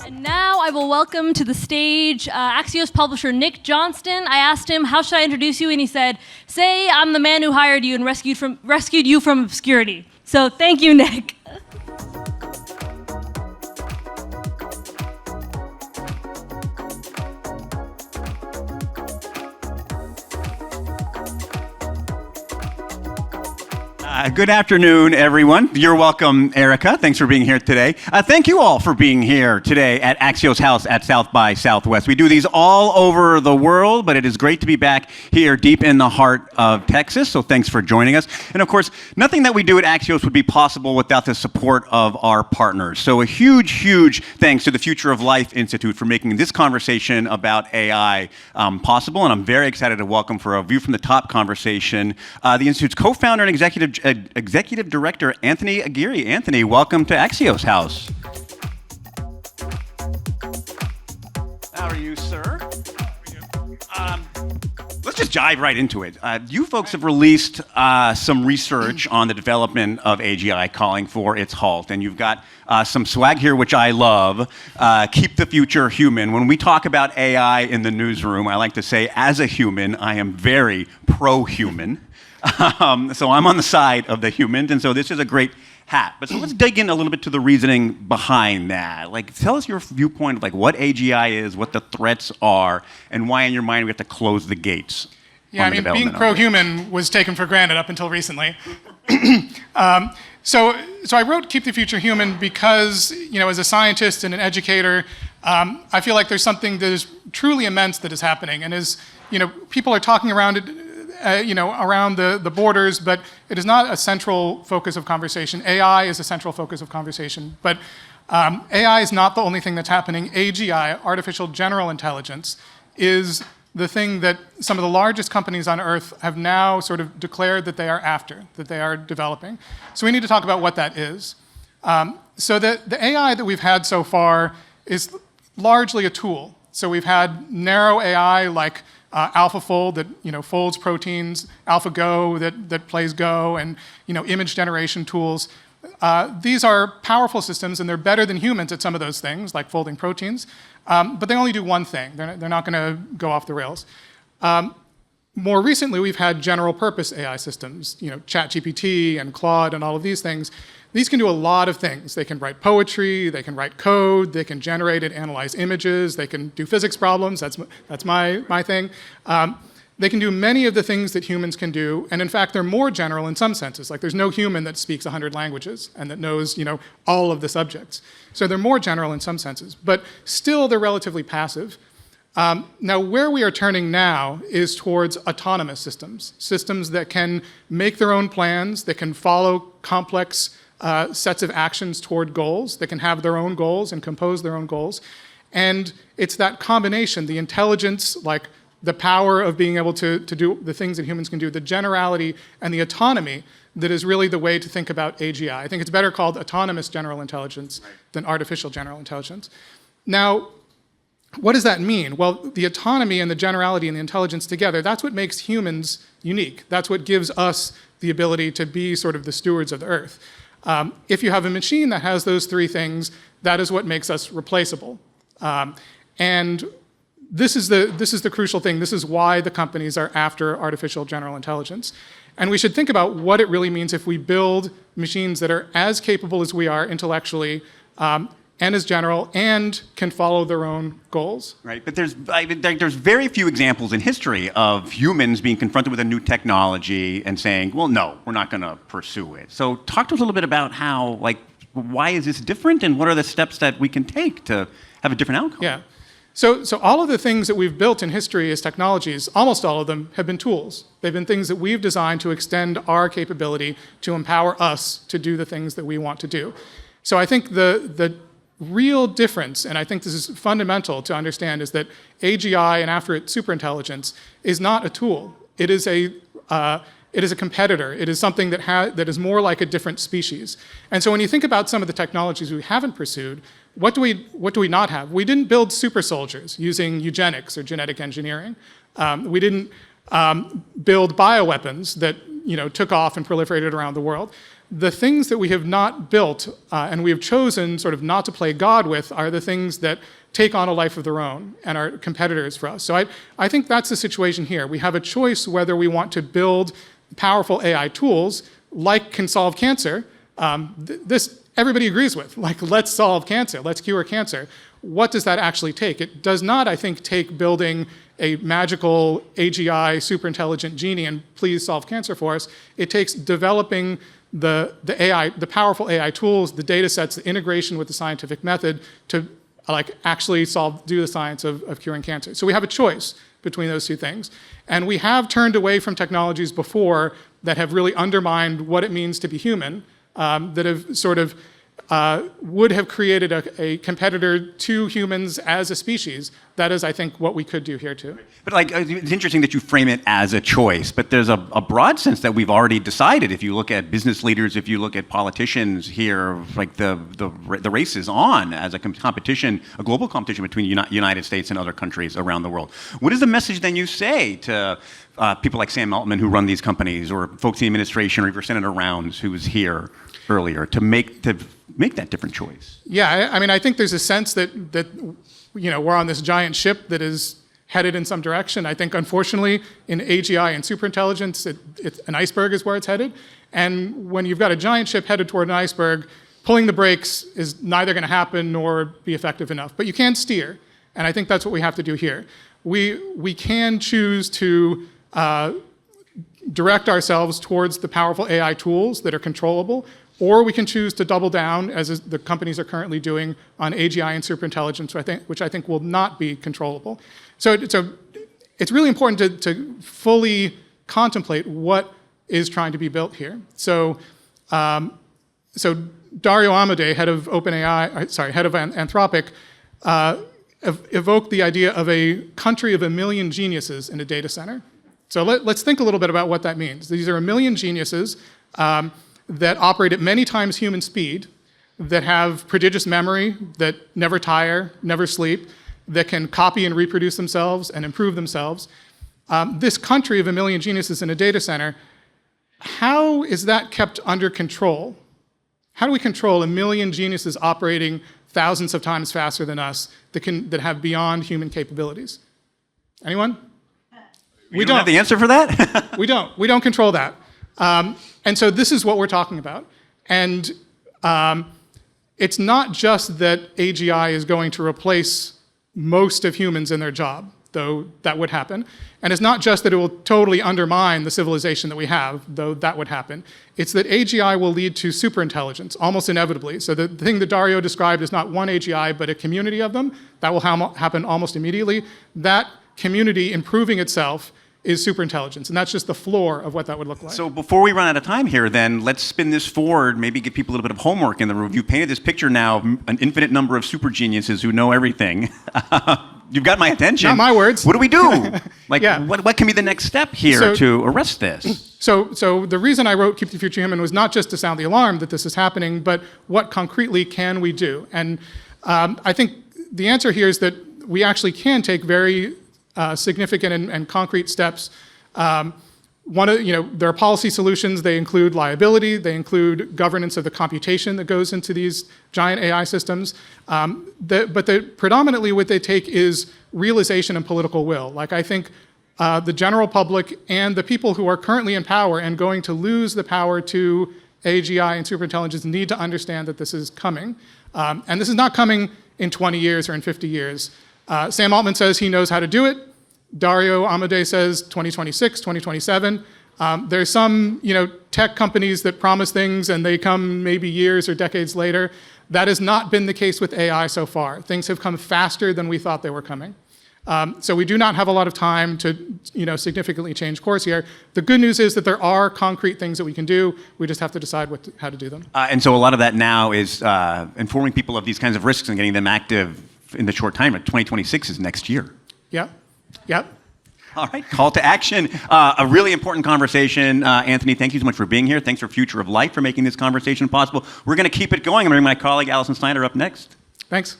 And now I will welcome to the stage Axios publisher Nick Johnston. I asked him, how should I introduce you? And he said, say I'm the man who hired you and rescued you from obscurity. So thank you, Nick. Good afternoon, everyone. You're welcome, Erica. Thanks for being here today. Thank you all for being here today at Axios House at South by Southwest. We do these all over the world, but it is great to be back here deep in the heart of Texas, so thanks for joining us. And of course, nothing that we do at Axios would be possible without the support of our partners. So a huge, huge thanks to the Future of Life Institute for making this conversation about AI possible, and I'm very excited to welcome for a View from the Top conversation the Institute's co-founder and Executive Director, Anthony Aguirre. Anthony, welcome to Axios House. How are you, sir? Let's just dive right into it. You folks have released some research on the development of AGI calling for its halt, and you've got some swag here, which I love. Keep the future human. When we talk about AI in the newsroom, I like to say, as a human, I am very pro-human. So I'm on the side of the humans, and so this is a great hat. But so let's dig in a little bit to the reasoning behind that. Like, tell us your viewpoint of like what AGI is, what the threats are, and why in your mind we have to close the gates. Yeah, I mean, being pro-human was taken for granted up until recently. So I wrote Keep the Future Human because, you know, as a scientist and an educator, I feel like there's something that is truly immense that is happening. And as, you know, people are talking around it, around the borders, but it is not a central focus of conversation. AI is a central focus of conversation, but AI is not the only thing that's happening. AGI, artificial general intelligence, is the thing that some of the largest companies on Earth have now sort of declared that they are after, that they are developing. So we need to talk about what that is. So the AI that we've had so far is largely a tool. So we've had narrow AI like AlphaFold that folds proteins, AlphaGo that plays Go, and image generation tools. These are powerful systems, and they're better than humans at some of those things, like folding proteins. But they only do one thing. They're not going to go off the rails. More recently, we've had general-purpose AI systems, ChatGPT and Claude and all of these things. These can do a lot of things. They can write poetry, they can write code, they can generate and analyze images, they can do physics problems, that's my thing. They can do many of the things that humans can do, and in fact, they're more general in some senses. Like there's no human that speaks 100 languages and that knows, all of the subjects. So they're more general in some senses, but still they're relatively passive. Now, where we are turning now is towards autonomous systems, systems that can make their own plans, that can follow complex sets of actions toward goals, that can have their own goals and compose their own goals. And it's that combination, the intelligence, like the power of being able to do the things that humans can do, the generality and the autonomy that is really the way to think about AGI. I think it's better called autonomous general intelligence than artificial general intelligence. Now, what does that mean? Well, the autonomy and the generality and the intelligence together, that's what makes humans unique. That's what gives us the ability to be sort of the stewards of the Earth. If you have a machine that has those three things, that is what makes us replaceable. And this is the crucial thing. This is why the companies are after artificial general intelligence. And we should think about what it really means if we build machines that are as capable as we are intellectually, and as general, and can follow their own goals. Right, but there's very few examples in history of humans being confronted with a new technology and saying, well, no, we're not going to pursue it. So talk to us a little bit about how, why is this different, and what are the steps that we can take to have a different outcome? Yeah, so all of the things that we've built in history as technologies, almost all of them have been tools. They've been things that we've designed to extend our capability to empower us to do the things that we want to do. So I think the real difference, and I think this is fundamental to understand, is that AGI and after it superintelligence is not a tool. It is a competitor. It is something that is more like a different species. And so when you think about some of the technologies we haven't pursued, what do we not have? We didn't build super soldiers using eugenics or genetic engineering. We didn't build bioweapons that took off and proliferated around the world. the things that we have not built and we have chosen sort of not to play God with are the things that take on a life of their own and are competitors for us. So I think that's the situation here. We have a choice whether we want to build powerful AI tools like can solve cancer. This everybody agrees with, like, let's solve cancer, let's cure cancer. What does that actually take? It does not, I think, take building a magical AGI superintelligent genie and please solve cancer for us. It takes developing the AI, the powerful AI tools, the data sets, the integration with the scientific method to actually do the science of curing cancer. So we have a choice between those two things. And we have turned away from technologies before that have really undermined what it means to be human, that have sort of would have created a competitor to humans as a species. That is, I think, what we could do here too. But it's interesting that you frame it as a choice, but there's a broad sense that we've already decided. If you look at business leaders, if you look at politicians here, like the race is on as a competition, a global competition between United States and other countries around the world. What is the message then you say to people like Sam Altman who run these companies, or folks in the administration, or even Senator Rounds who was here earlier, to make that different choice? Yeah, I mean, I think there's a sense that we're on this giant ship that is headed in some direction. I think, unfortunately, in AGI and superintelligence, an iceberg is where it's headed. And when you've got a giant ship headed toward an iceberg, pulling the brakes is neither going to happen nor be effective enough. But you can steer, and I think that's what we have to do here. We can choose to direct ourselves towards the powerful AI tools that are controllable, or we can choose to double down, as the companies are currently doing, on AGI and superintelligence, which I think will not be controllable. So it's really important to fully contemplate what is trying to be built here. So Dario Amodei, head of Anthropic, evoked the idea of a country of 1 million geniuses in a data center. So let's think a little bit about what that means. These are 1 million geniuses that operate at many times human speed, that have prodigious memory, that never tire, never sleep, that can copy and reproduce themselves and improve themselves. This country of 1 million geniuses in a data center, how is that kept under control? How do we control 1 million geniuses operating thousands of times faster than us that have beyond human capabilities? Anyone? We don't have the answer for that? We don't. We don't control that. And so this is what we're talking about. And it's not just that AGI is going to replace most of humans in their job, though that would happen. And it's not just that it will totally undermine the civilization that we have, though that would happen. It's that AGI will lead to superintelligence, almost inevitably. So the thing that Dario described is not one AGI, but a community of them. That will happen almost immediately. That community improving itself is superintelligence, and that's just the floor of what that would look like. So before we run out of time here, then, let's spin this forward, maybe give people a little bit of homework in the room. You've painted this picture now of an infinite number of super geniuses who know everything. You've got my attention. Not my words. What do we do? Yeah. What can be the next step here to arrest this? So the reason I wrote Keep the Future Human was not just to sound the alarm that this is happening, but what concretely can we do? And I think the answer here is that we actually can take very significant and concrete steps. There are policy solutions. They include liability. They include governance of the computation that goes into these giant AI systems. But predominantly what they take is realization and political will. Like, I think the general public and the people who are currently in power and going to lose the power to AGI and superintelligence need to understand that this is coming. And this is not coming in 20 years or in 50 years. Sam Altman says he knows how to do it. Dario Amodei says 2026, 2027. There's some tech companies that promise things and they come maybe years or decades later. That has not been the case with AI so far. Things have come faster than we thought they were coming. So we do not have a lot of time to significantly change course here. The good news is that there are concrete things that we can do. We just have to decide how to do them. And so a lot of that now is informing people of these kinds of risks and getting them active in the short time. 2026 is next year. Yep. All right, call to action. A really important conversation. Anthony, thank you so much for being here. Thanks for Future of Light for making this conversation possible. We're going to keep it going. I'm going to bring my colleague Allison Snyder up next. Thanks.